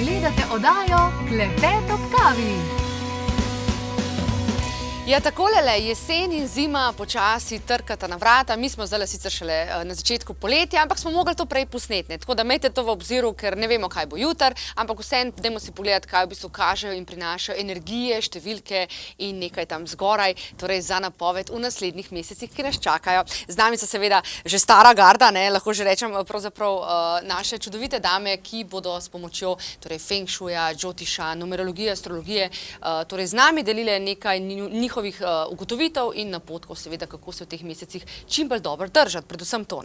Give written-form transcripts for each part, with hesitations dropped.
Gledate oddajo Klepet ob kavi. Ja, takole jesen in zima počasi trkata na vrata. Mi smo zdaj sicer šele na začetku poletja, ampak smo mogli to prej posneti. Tako da imejte to v obziru, ker ne vemo, kaj bo jutri, ampak vseeno dajmo si pogledati, kaj v bistvu kažejo in prinašajo energije, številke in nekaj tam zgoraj, torej za napoved v naslednjih mesecih, ki nas čakajo. Z nami so seveda že stara garda, lahko že rečem, pravzaprav naše čudovite dame, ki bodo s pomočjo feng shuja, džotiša, numerologije, astrologije, torej z nami delile nekaj njihovih ugotovitev in napotkov, seveda, kako se v teh mesecih čim bolj dobro držati, predvsem to.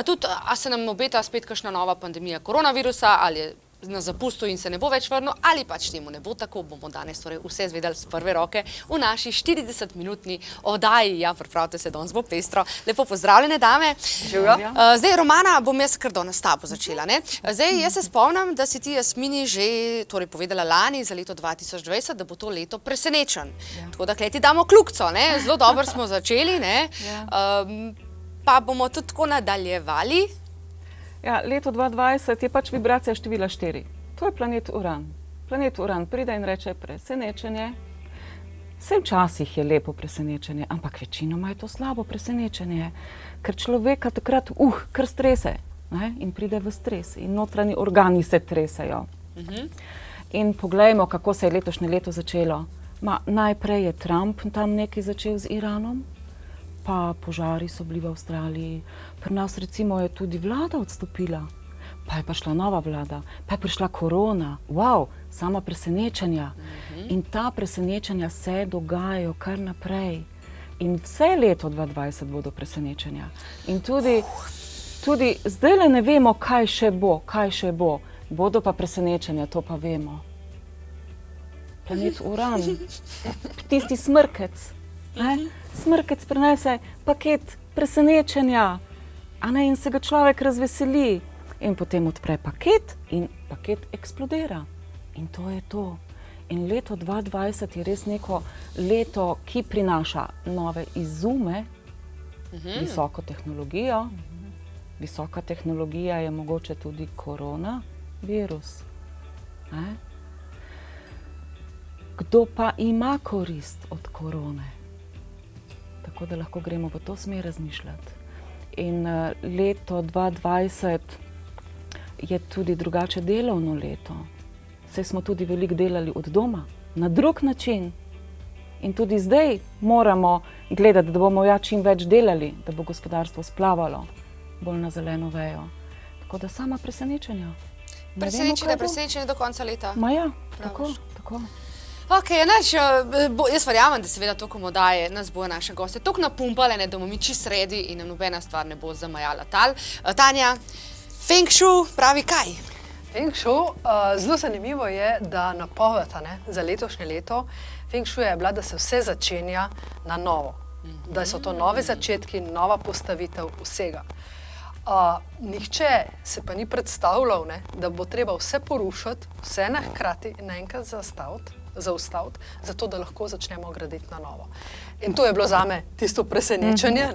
Tudi, a se nam obeta spet kakšna nova pandemija koronavirusa, ali je na zapustu in se ne bo več vrnil, ali pač temu ne bo tako, bomo danes vse zvedeli z prve roke v naši 40-minutni oddaji. Ja, pripravite se, danes bo pestro. Lepo pozdravljene, dame. Zdaj, Romana, bom jaz kar danes s tabo začela. Zdaj, jaz se spomnim, da si ti, Jasmini, že povedala lani za leto 2020, da bo to leto presenečen. Tako da ti damo kljukco, zelo dobro smo začeli, pa bomo tudi tako nadaljevali. Ja, leto 2020 je pač vibracija števila 4. To je planet Uran. Planet Uran pride in reče presenečenje. Vse včasih je lepo presenečenje, ampak večinoma je to slabo presenečenje, ker človeka takrat kar strese in pride v stres in notranji organi se tresejo. In poglejmo, kako se je letošnje leto začelo. Najprej je Trump tam nekaj začel z Iranom, pa požari so bili v Avstraliji. Pri nas recimo je tudi vlada odstopila, pa je prišla nova vlada, pa je prišla korona. Wow, sama presenečenja. In ta presenečenja se dogajajo kar naprej. In vse leto 2020 bodo presenečenja. In tudi zdajle ne vemo, kaj še bo. Bodo pa presenečenja, to pa vemo. Planet Uran, tisti smrkec. Smrkec prinese paket presenečenja, in se ga človek razveseli. In potem odpre paket in paket eksplodira. In to je to. In leto 2020 je res neko leto, ki prinaša nove izume, visoko tehnologijo. Visoka tehnologija je mogoče tudi koronavirus. Kdo pa ima korist od korone? Tako da lahko gremo v to smer razmišljati. In leto 2020 je tudi drugače delovno leto. Saj smo tudi veliko delali od doma, na drug način. In tudi zdaj moramo gledati, da bomo čim več delali, da bo gospodarstvo splavalo bolj na zeleno vejo. Tako da sama presenečenja. Presenečenje do konca leta. Ja, tako. Ok, jaz verjamem, da seveda to komodaje nas bojo naše goste toliko napumpale, da bomo mi čisto sredi in nam nobena stvar ne bo zamajala tal. Tanja, feng shui pravi kaj? Feng shui, zelo zanimivo je, da napoved za letošnje leto feng shui je bila, da se vse začenja na novo. Da so to nove začetki, nova postavitev vsega. Nihče se pa ni predstavljal, da bo treba vse porušiti, vse hkrati in naenkrat zaustaviti, zato da lahko začnemo graditi na novo. In to je bilo zame tisto presenečenje.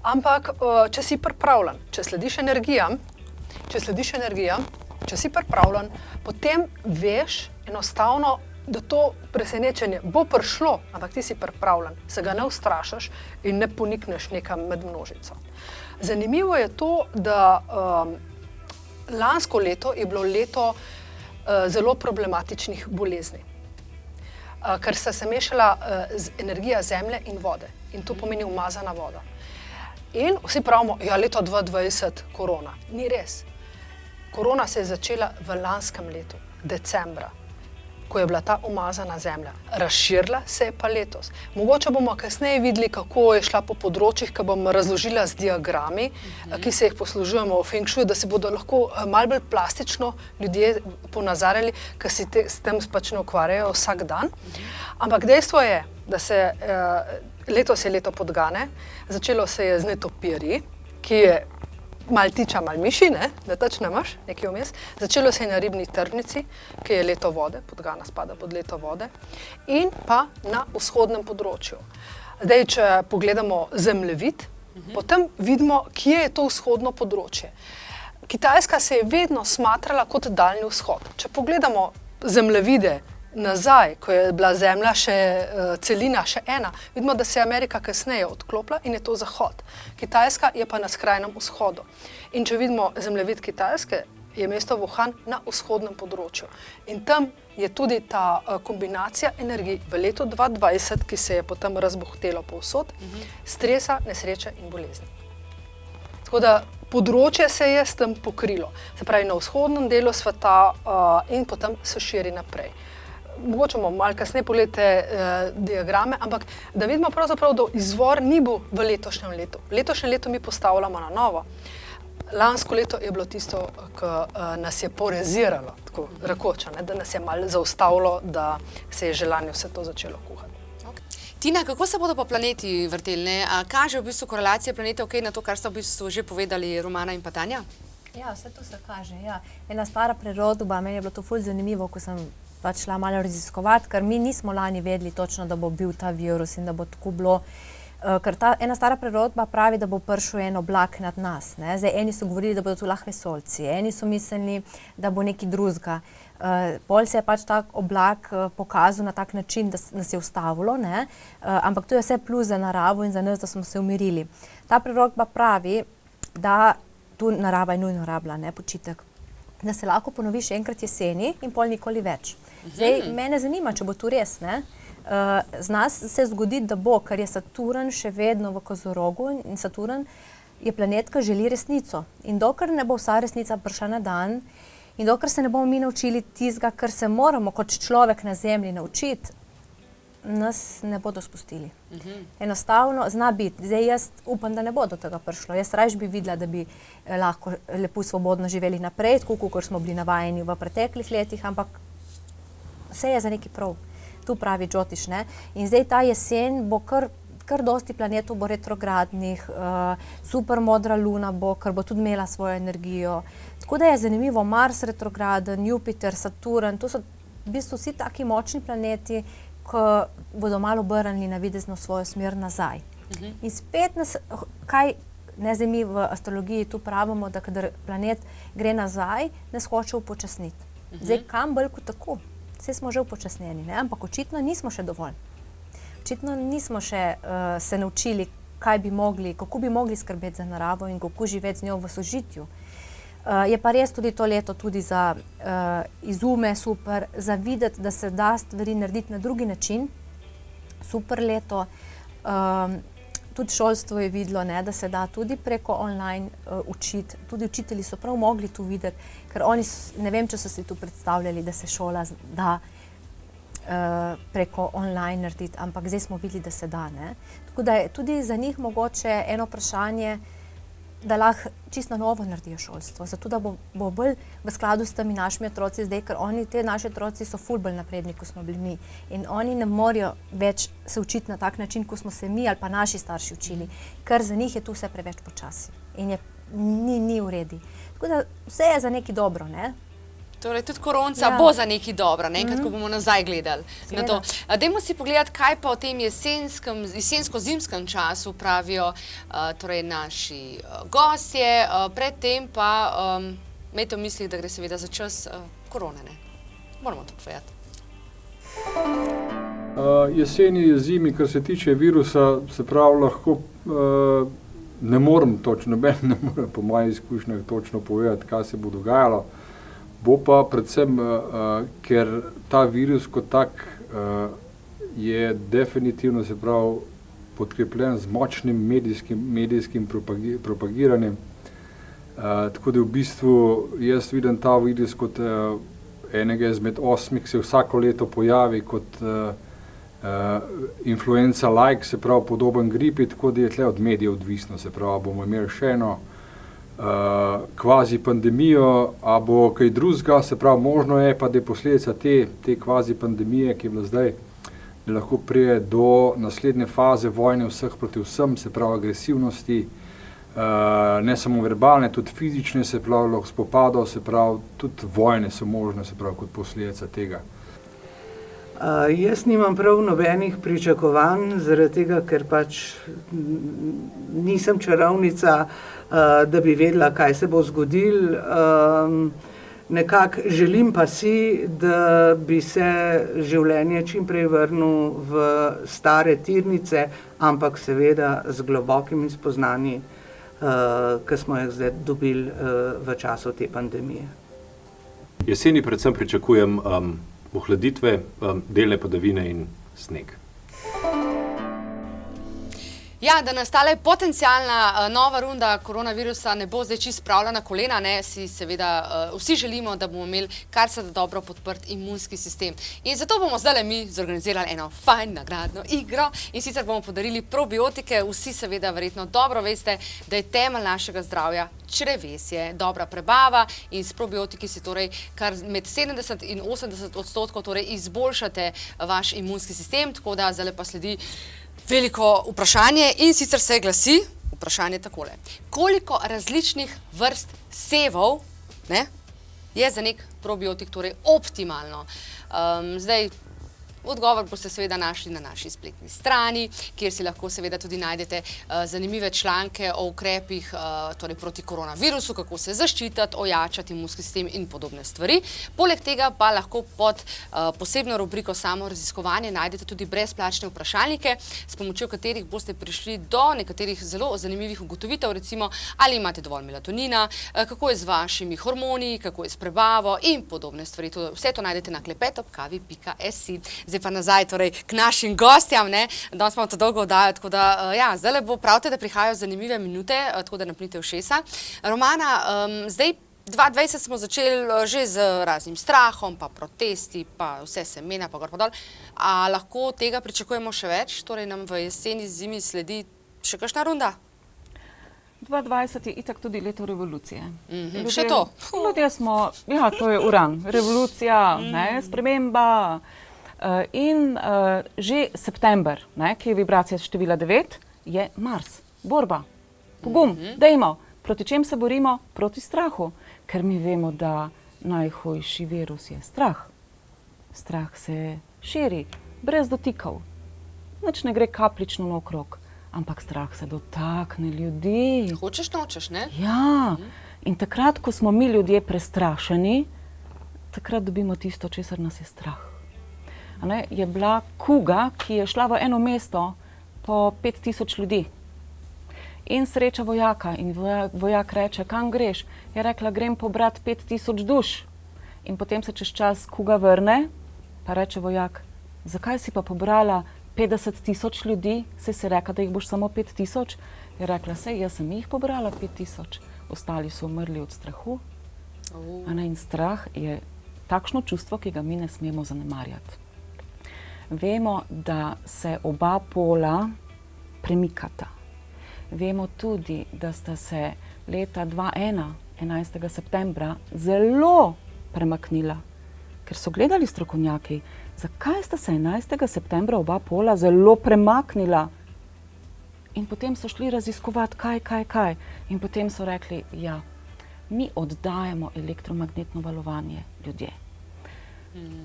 Ampak, če si pripravljen, če slediš energijam, če si pripravljen, potem veš enostavno, da to presenečenje bo prišlo, ampak ti si pripravljen, se ga ne ustrašiš in ne ponikneš nekam med množico. Zanimivo je to, da lansko leto je bilo leto zelo problematičnih bolezni, ker sta se mešala energija zemlje in vode. In to pomeni umazana voda. In vsi pravimo, leto 2020 korona. Ni res. Korona se je začela v lanskem letu, decembra, ko je bila ta umazana zemlja. Razširila se je pa letos. Mogoče bomo kasneje videli, kako je šla po področjih, ki bom razložila z diagrami, ki se jih poslužujemo v feng shuju, da se bodo lahko malo bolj plastično ljudje ponazarjali, ki si s tem pač ne ukvarjajo vsak dan. Ampak dejstvo je, da letos je leto podgane, začelo se je z netopirji, ki je mal tiča, mal miši, da točno imaš nekaj vmes. Začelo se je na ribni tržnici, ki je leto vode, podgana spada pod leto vode, in pa na vzhodnem področju. Zdaj, če pogledamo zemljevid, potem vidimo, kje je to vzhodno področje. Kitajska se je vedno smatrala kot daljni vzhod. Če pogledamo zemljevide nazaj, ko je bila zemlja celina še ena, vidimo, da se je Amerika kasneje odklopila in je to zahod. Kitajska je pa na skrajnem vzhodu. In če vidimo zemljevid Kitajske, je mesto Wuhan na vzhodnem področju. In tam je tudi ta kombinacija energij v letu 2020, ki se je potem razbuhtelo povsod, stresa, nesreče in bolezni. Tako da področje se je s tem pokrilo. Se pravi, na vzhodnem delu sveta in potem se širi naprej. Mogoče bomo malo kasneje pogledate diagrame, ampak da vidimo pravzaprav, da izvor ni bil v letošnjem letu. Letošnje leto mi postavljamo na novo. Lansko leto je bilo tisto, ki nas je poreziralo, tako rekoč, da nas je malo zaustavilo, da se je že lani vse to začelo kuhati. Tina, kako se bodo pa planeti vrteli? Kaže v bistvu korelacija planetov na to, kar sta v bistvu že povedali Romana in pa Tanja? Ja, vse to se kaže. Ja. Ena stara prirodba, meni je bilo to ful zanimivo, ko sem šla malo raziskovati, ker mi nismo lani vedeli točno, da bo bil ta virus in da bo tako bilo. Ker ena stara prirodba pravi, da bo prišel en oblak nad nas. Ne? Zdaj, eni so govorili, da bodo tu lahko vesoljci, eni so mislili, da bo nekaj drugega. Pol se je pač tak oblak pokazal na tak način, da nas je ustavilo, ne? Ampak to je vse plus za naravo in za nas, da smo se umirili. Ta prirodba pravi, da tu narava je nujno rabila, ne, počitek, da se lahko ponovi še enkrat jeseni in pol nikoli več. Zdaj, mene zanima, če bo to res, ne? Z nas se zgodi, da bo, ker je Saturn še vedno v Kozorogu in Saturn je planet, ki želi resnico. In dokler ne bo vsa resnica prišla na dan in dokler se ne bomo mi naučili tistega, kar se moramo kot človek na zemlji naučiti, nas ne bodo spustili. Enostavno zna biti. Zdaj jaz upam, da ne bo do tega prišlo. Jaz raje bi videla, da bi lahko lepo svobodno živeli naprej, tako kot smo bili navajeni v preteklih letih, ampak vse je za neki prav. Tu pravi Džotiš, ne? In zdaj ta jesen bo kar dosti planetov bo retrogradnih, super modra luna bo, ker bo tudi imela svojo energijo. Tako da je zanimivo, Mars retrograden, Jupiter, Saturn, to so v bistvu vsi taki močni planeti, ki bodo malo obrnili navidezno svojo smer nazaj. In spet nas, kaj ne zdaj mi v astrologiji tu pravimo, da kadar planet gre nazaj, nas hoče upočasniti. Zdaj, kam bolj kot tako? Vse smo že upočasnjeni, ne? Ampak očitno nismo še dovolj. Očitno nismo še se naučili, kako bi mogli skrbeti za naravo in kako živeti z njo v sožitju. Je pa res tudi to leto tudi za izume super, za videti, da se da stvari narediti na drugi način. Super leto. Tudi šolstvo je videlo, ne, da se da tudi preko online učiti. Tudi učitelji so prav mogli tu videti, ker oni, ne vem, če so si tu predstavljali, da se šola da preko online narediti, ampak zdaj smo videli, da se da. Ne. Tako da je tudi za njih mogoče eno vprašanje, da lahko čisto novo naredijo šolstvo, zato da bo bolj v skladu s temi našimi otroci zdaj, ker te naši otroci so ful bolj napredni, kot smo bili mi. In oni ne morejo več se učiti na tak način, kot smo se mi ali pa naši starši učili, ker za njih je tu vse preveč počasi in ni v redu. Tako da vse je za neki dobro, ne? Torej, tudi koronca bo za nekaj dobro, enkrat, ko bomo nazaj gledali na to. Dajmo si pogledati, kaj pa v tem jesensko-zimskem času pravijo torej naši gostje. Predtem pa imejte v mislih, da gre seveda za čas korone, ne? Moramo to povedati. Jeseni, zimi, kar se tiče virusa, se pravi, lahko ne morem točno, noben ne more po mojih izkušnjah točno povedati, kaj se bo dogajalo. Bo pa predvsem, ker ta virus kot tak je definitivno, se pravi, podkrepljen z močnim medijskim propagiranjem. Tako da v bistvu jaz vidim ta virus kot enega izmed 8, ki se vsako leto pojavi kot influenza-like, se pravi podoben gripi, tako da je tle od medijev odvisno, se pravi, bomo imeli še eno kvazi pandemijo, a bo kaj drugega, se pravi, možno je pa, da je posledica te kvazi pandemije, ki je bila zdaj, da lahko prije do naslednje faze vojne vseh proti vsem, se pravi agresivnosti, ne samo verbalne, tudi fizične, se pravi, lahko spopadov, se pravi, tudi vojne so možne, se pravi, kot posledica tega. Jaz nimam prav nobenih pričakovanj, zaradi tega, ker pač nisem čarovnica, da bi vedela, kaj se bo zgodilo. Nekako želim pa si, da bi se življenje čim prej vrnil v stare tirnice, ampak seveda z globokimi spoznanji, ki smo jih zdaj dobili v času te pandemije. Jeseni predvsem pričakujem ohladitve, delne padavine in sneg. Ja, da nas tale potencialna nova runda koronavirusa ne bo zdaj čisto spravila na kolena, si seveda vsi želimo, da bomo imeli kar se da dobro podprt imunski sistem. In zato bomo zdaj mi zorganizirali eno fajn nagradno igro in sicer bomo podarili probiotike. Vsi seveda verjetno dobro veste, da je temelj našega zdravja črevesje, dobra prebava in s probiotiki si torej kar med 70 in 80% torej izboljšate vaš imunski sistem, tako da zdaj pa sledi veliko vprašanje in sicer se glasi vprašanje takole. Koliko različnih vrst sevov je za nek probiotik torej optimalno? Zdaj, odgovor boste seveda našli na naši spletni strani, kjer si lahko seveda tudi najdete zanimive članke o ukrepih torej proti koronavirusu, kako se zaščititi, ojačati imunski sistem in podobne stvari. Poleg tega pa lahko pod posebno rubriko samoraziskovanje najdete tudi brezplačne vprašalnike, s pomočjo katerih boste prišli do nekaterih zelo zanimivih ugotovitev, recimo ali imate dovolj melatonina, kako je z vašimi hormoni, kako je s prebavo in podobne stvari. Vse to najdete na klepetobkavi.si. Zdaj pa nazaj torej k našim gostjam, danes smo to dolgo oddajo, tako da zdaj bo pravite, da prihajajo zanimive minute, tako da napnite ušesa. Romana, zdaj 2020 smo začeli že z raznim strahom, pa protesti, pa vse se menja, pa gor pa dol. A lahko tega pričakujemo še več? Torej nam v jeseni, zimi sledi še kakšna runda? 2020 je itak tudi leto revolucije. Še to? Ljudje smo, to je uran, revolucija, sprememba. In že september, ki je vibracija števila 9, je Mars, borba, pogum, dajmo. Proti čem se borimo? Proti strahu, ker mi vemo, da najhujši virus je strah. Strah se širi, brez dotikov. Nič ne gre kapljično naokrog, ampak strah se dotakne ljudi. Hočeš, nočeš, ne? Ja, in takrat, ko smo mi ljudje prestrašeni, takrat dobimo tisto, česar nas je strah. Je bila kuga, ki je šla v eno mesto po 5000 ljudi. In sreča vojaka in vojak reče, kam greš? Je rekla, grem pobrat 5000 duš. In potem se čez čas kuga vrne, pa reče vojak, zakaj si pa pobrala 50 000 ljudi? Saj si rekla, da jih boš samo 5000. Je rekla, sej, jaz sem jih pobrala 5000. Ostali so umrli od strahu. In strah je takšno čustvo, ki ga mi ne smemo zanemarjati. Vemo, da se oba pola premikata. Vemo tudi, da sta se leta 2001, 11. septembra, zelo premaknila. Ker so gledali strokovnjaki, zakaj sta se 11. septembra oba pola zelo premaknila. In potem so šli raziskovati, kaj. In potem so rekli, mi oddajamo elektromagnetno valovanje ljudje.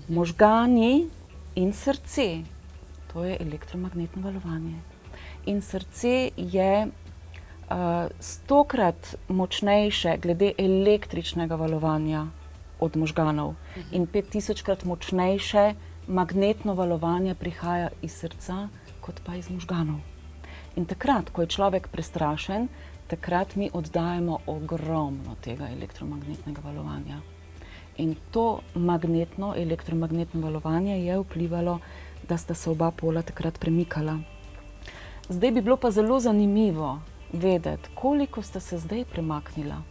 Možgani in srce, to je elektromagnetno valovanje. In srce je 100-krat močnejše glede električnega valovanja od možganov. In 5000-krat močnejše magnetno valovanje prihaja iz srca, kot pa iz možganov. In takrat, ko je človek prestrašen, takrat mi oddajamo ogromno tega elektromagnetnega valovanja. In to elektromagnetno valovanje je vplivalo, da sta se oba pola takrat premikala. Zdaj bi bilo pa zelo zanimivo vedeti, koliko sta se zdaj premaknila.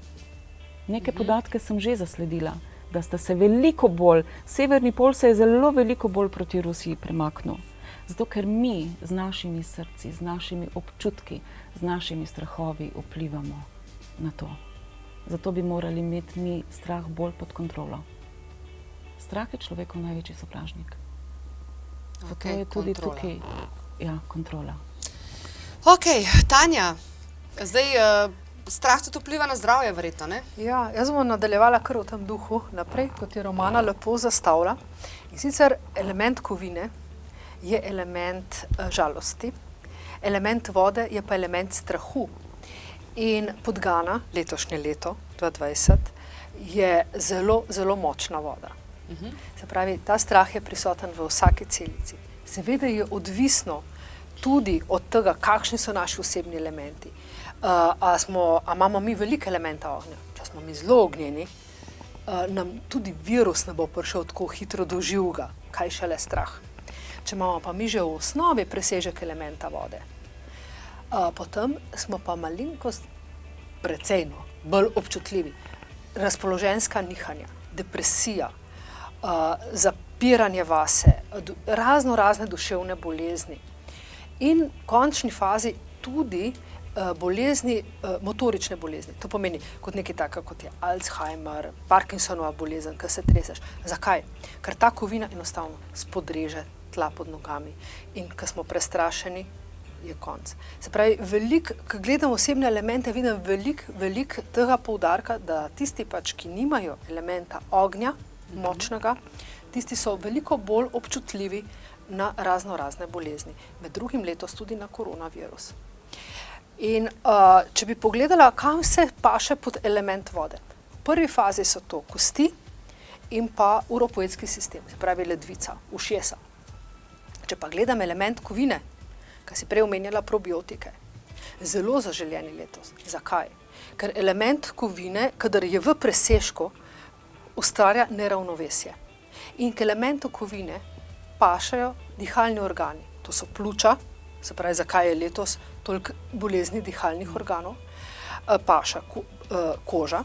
Neke podatke sem že zasledila, da sta se veliko bolj, severni pol se je zelo veliko bolj proti Rusiji premaknil. Zato, ker mi z našimi srci, z našimi občutki, z našimi strahovi vplivamo na to. Zato bi morali imeti mi strah bolj pod kontrolo. Strah je človekov največji sovražnik. Zato je tudi tukaj kontrola. Ok, Tanja, zdaj strah tudi vpliva na zdravje, verjetno, ne? Ja, jaz bom nadaljevala kar v tem duhu naprej, kot je Romana lepo zastavila. In sicer element kovine je element žalosti, element vode je pa element strahu. In Podgana, letošnje leto, 2020, je zelo, zelo močna voda. Se pravi, ta strah je prisoten v vsaki celici. Seveda je odvisno tudi od tega, kakšni so naši osebni elementi. A imamo mi veliko elementa ognja, če smo mi zelo ognjeni, nam tudi virus ne bo prišel tako hitro do živega, kaj šele strah. Če imamo pa mi že v osnovi presežek elementa vode, potem smo pa malenkost precejno bolj občutljivi. Razpoloženjska nihanja, depresija, zapiranje vase, razne duševne bolezni in v končni fazi tudi bolezni, motorične bolezni. To pomeni kot nekaj taka, kot je Alzheimer, Parkinsonova bolezen, ki se treseš. Zakaj? Ker ta kovina enostavno spodreže tla pod nogami in ko smo prestrašeni, je konc. Se pravi, ko gledam osebne elemente, vidim veliko tega poudarka, da tisti pač, ki nimajo elementa ognja, močnega, tisti so veliko bolj občutljivi na razne bolezni. Med drugim letos tudi na koronavirus. In če bi pogledala, kam se paše pod element vode. V prvi fazi so to kosti in pa uropoetski sistem, se pravi ledvica, ušesa. Če pa gledam element kovine, ki si prej omenjala probiotike, zelo zaželjeni letos. Zakaj? Ker element kovine, kadar je v presežku, ustvarja neravnovesje. In k elementu kovine pašajo dihalni organi. To so pljuča, se pravi, zakaj je letos toliko bolezni dihalnih organov, paša koža,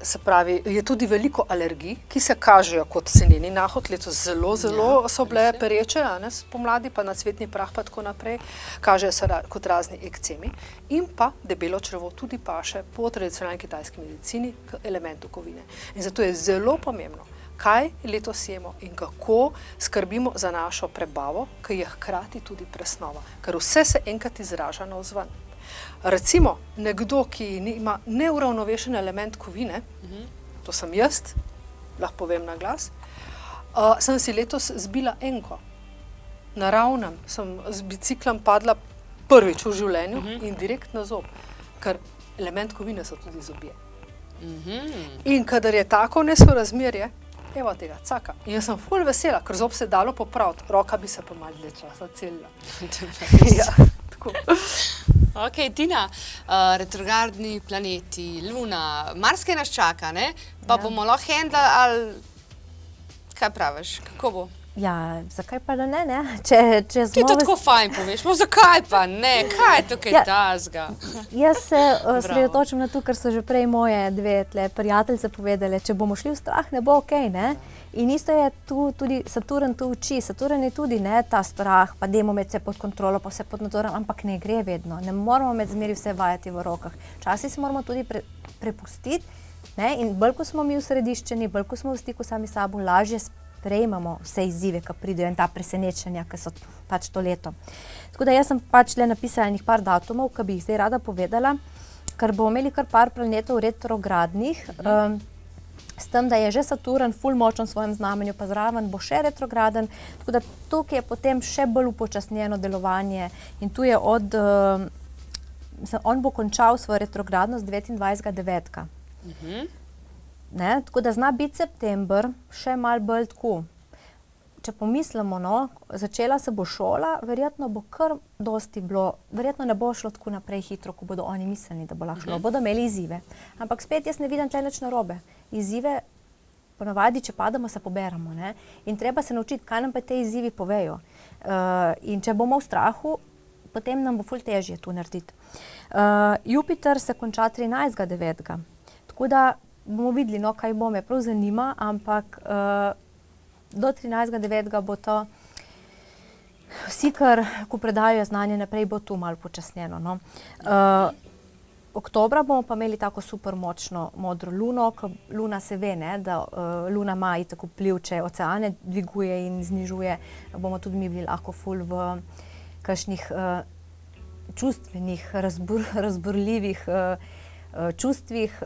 se pravi, je tudi veliko alergij, ki se kažejo kot seneni nahod, letos zelo so bile pereče, pomladi pa na cvetni prah pa tako naprej, kažejo se kot razni ekcemi in pa debelo črevo tudi paše po tradicionalni kitajski medicini k elementu kovine. In zato je zelo pomembno, kaj letos jemo in kako skrbimo za našo prebavo, ki je hkrati tudi presnova, ker vse se enkrat izraža navzven. Recimo, nekdo, ki ima neuravnovešen element kovine, to sem jaz, lahko povem na glas, sem si letos zbila enko. Na ravnem sem z biciklom padla prvič v življenju in direkt na zob, ker element kovine so tudi zobje. In kadar je tako nesorazmerje, evo tega, caka. In jaz sem ful vesela, ker zob se dalo popraviti, roka bi se pa malo dlje časa celila. Ja, tako. Ok, Tina, retrogradni planeti, Luna, marsikaj nas čaka, ne? Pa bomo lahko handlali, ali kaj praviš, kako bo? Ja, zakaj pa da ne? Če Ti to tako fajn poveš, zakaj pa ne, kaj je tukaj tazga? Jaz se osredotočim na to, kar so že prej moje dve prijateljice povedale, če bomo šli v strah, ne bo okej, ne? In isto je tu tudi Saturn tu uči. Saturn je tudi ta strah, pa dajmo imeti vse pod kontrolo, pa vse pod nadzorom, ampak ne gre vedno. Ne moramo med zmeri vse vajati v rokah. Včasih se moramo tudi prepustiti, ne? In bolj, ko smo mi usrediščeni, bolj, ko smo v stiku sami sabo, lažje sprejmamo vse izzive, ki pridejo in ta presenečenja, ki so pač to leto. Tako da jaz sem pač le napisala enih par datumov, ki bi jih zdaj rada povedala, ker bomo imeli kar par planetov retrogradnih, s tem, da je že Saturn ful močen v svojem znamenju, pa zraven bo še retrograden, tako da tukaj je potem še bolj upočasnjeno delovanje in tu je on bo končal svojo retrogradnost 29.9. Tako da zna biti september še malo bolj tako. Če pomislimo, začela se bo šola, verjetno bo kar dosti bilo, verjetno ne bo šlo tako naprej hitro, ko bodo oni mislili, da bo lahko šlo, bodo imeli izzive. Ampak spet jaz ne vidim tle nič narobe. Izzive, ponavadi, če padamo, se poberamo, ne? In treba se naučiti, kaj nam pa te izzivi povejo. In če bomo v strahu, potem nam bo ful težje tu narediti. Jupiter se konča 13.9. Tako da bomo videli, kaj bo me prav zanima, ampak do 13.9. bo to, vsi, ko predajo znanje naprej, bo tu malo počasnjeno. Oktobra bomo pa imeli tako super močno modro luno, ko luna se ve, da luna ima itak vpliv, če oceane dviguje in znižuje, bomo tudi mi bili lahko ful v kakšnih čustvenih, razburljivih čustvih,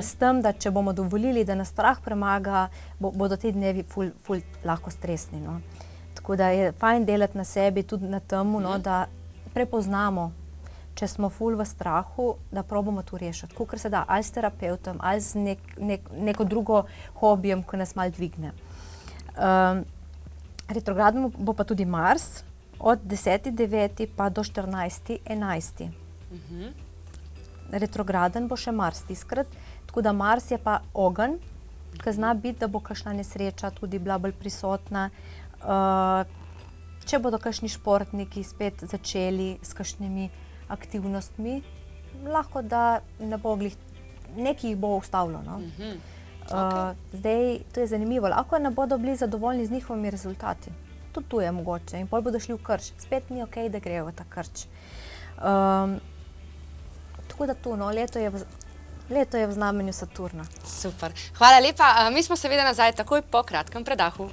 s tem, da če bomo dovolili, da nas strah premaga, bodo ti dnevi ful lahko stresni. No. Tako da je fajn delati na sebi, tudi na temu, no, da prepoznamo, če smo ful v strahu, da probamo to rešiti. Kakor se da, ali s terapeutom, ali z neko drugo hobijem, ki nas malo dvigne. Retrograden bo pa tudi Mars od 10.9. pa do 14.11. Retrograden bo še Mars tiskrat, tako da Mars je pa ogenj, ki zna biti, da bo kakšna nesreča tudi bila bolj prisotna. Če bodo kakšni športniki spet začeli s kakšnimi aktivnostmi, lahko da ne bo glih, nekaj jih bo ustavilo. No? Zdaj, to je zanimivo, lahko ne bodo bili zadovoljni z njihovimi rezultati. Tudi tu je mogoče in pol bodo šli v krč. Spet ni okej, da grejo v ta krč. Tako da tu, no, leto je v znamenju Saturna. Super. Hvala lepa. Mi smo seveda nazaj takoj po kratkem predahu.